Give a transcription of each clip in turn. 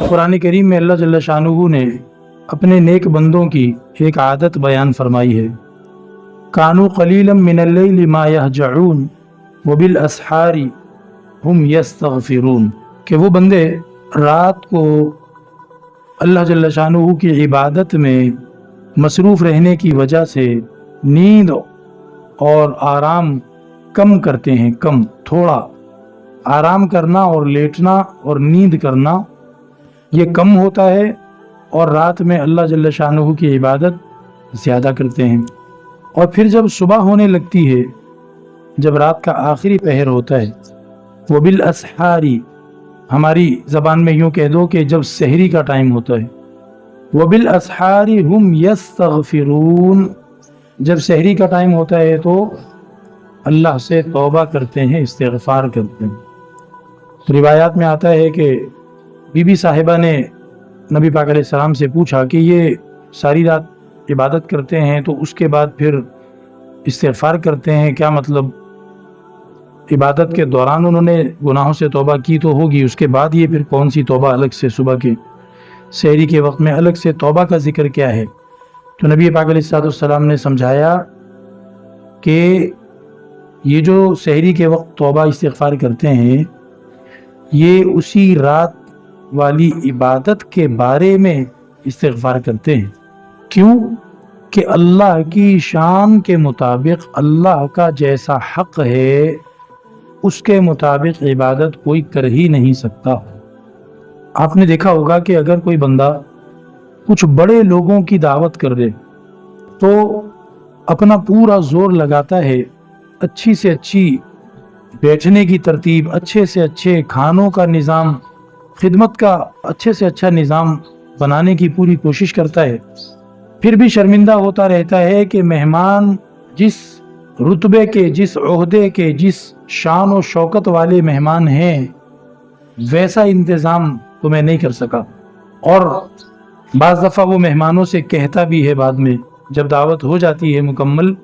कुरान करीम में अल्लाह जल्ल शानुहु ने अपने नेक बंदों की एक आदत बयान फरमाई है। कानू कलीलम मिनल लैली मा यहजऊन व बिल असहारी हुम यस्तगफिरून, कि वो बंदे रात को अल्लाह जल्ल शानुहु की इबादत में मसरूफ़ रहने की वजह से नींद और आराम कम करते हैं। कम, थोड़ा आराम करना और लेटना और नींद करना ये कम होता है, और रात में अल्लाह जल्ल शानुहु की इबादत ज़्यादा करते हैं। और फिर जब सुबह होने लगती है, जब रात का आखिरी पहर होता है, वो बिल असहारी, हमारी ज़बान में यूँ कह दो कि जब सहरी का टाइम होता है, वो बिल असहारी हुम यस्तगफिरून, जब सहरी का टाइम होता है तो अल्लाह से तौबा करते हैं, इस्तिग़फ़ार करते हैं। तो रिवायात में आता है कि बीबी साहिबा ने नबी पाक अलैहिस्सलाम से पूछा कि ये सारी रात इबादत करते हैं तो उसके बाद फिर इस्तिग़फ़ार करते हैं, क्या मतलब? इबादत के दौरान उन्होंने गुनाहों से तौबा की तो होगी, उसके बाद ये फिर कौन सी तौबा अलग से, सुबह के सहरी के वक्त में अलग से तौबा का जिक्र क्या है? तो नबी पाक अलैहिस्सलाम ने समझाया कि ये जो सहरी के वक्त तौबा इस्तिग़फ़ार करते हैं, ये उसी रात वाली इबादत के बारे में इस्तिग़फ़ार करते हैं। क्यों? कि अल्लाह की शान के मुताबिक, अल्लाह का जैसा हक़ है उसके मुताबिक इबादत कोई कर ही नहीं सकता। आपने देखा होगा कि अगर कोई बंदा कुछ बड़े लोगों की दावत कर दे तो अपना पूरा जोर लगाता है, अच्छी से अच्छी बैठने की तरतीब, अच्छे से अच्छे खानों का निज़ाम, खिदमत का अच्छे से अच्छा निज़ाम बनाने की पूरी कोशिश करता है। फिर भी शर्मिंदा होता रहता है कि मेहमान जिस रुतबे के, जिस ओहदे के, जिस शान और शौकत वाले मेहमान हैं, वैसा इंतज़ाम तो मैं नहीं कर सका। और बाज़ दफ़ा वो मेहमानों से कहता भी है बाद में, जब दावत हो जाती है मुकम्मल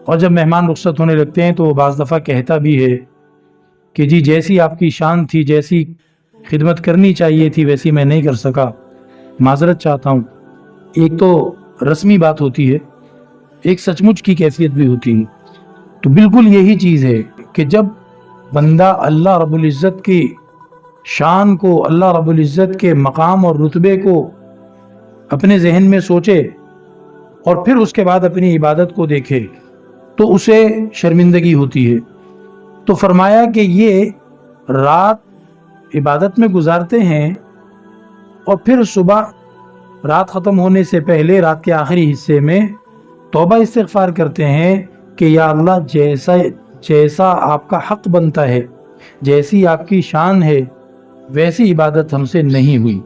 और जब मेहमान रुखसत होने लगते हैं, तो वो बाज़ दफ़ा कहता भी है कि जी जैसी आपकी शान थी, जैसी खिदमत करनी चाहिए थी, वैसी मैं नहीं कर सका, माज़रत चाहता हूँ। एक तो रस्मी बात होती है, एक सचमुच की कैफियत भी होती है। तो बिल्कुल यही चीज़ है कि जब बंदा अल्लाह रब्बुल इज़्ज़त की शान को, अल्लाह रब्बुल इज़्ज़त के मकाम और रुतबे को अपने जहन में सोचे और फिर उसके बाद अपनी इबादत को देखे, तो उसे शर्मिंदगी होती है। तो फरमाया कि ये रात इबादत में गुजारते हैं और फिर सुबह रात ख़त्म होने से पहले रात के आखिरी हिस्से में तौबा इस्तिग़फ़ार करते हैं कि या अल्लाह, जैसा आपका हक़ बनता है, जैसी आपकी शान है, वैसी इबादत हमसे नहीं हुई।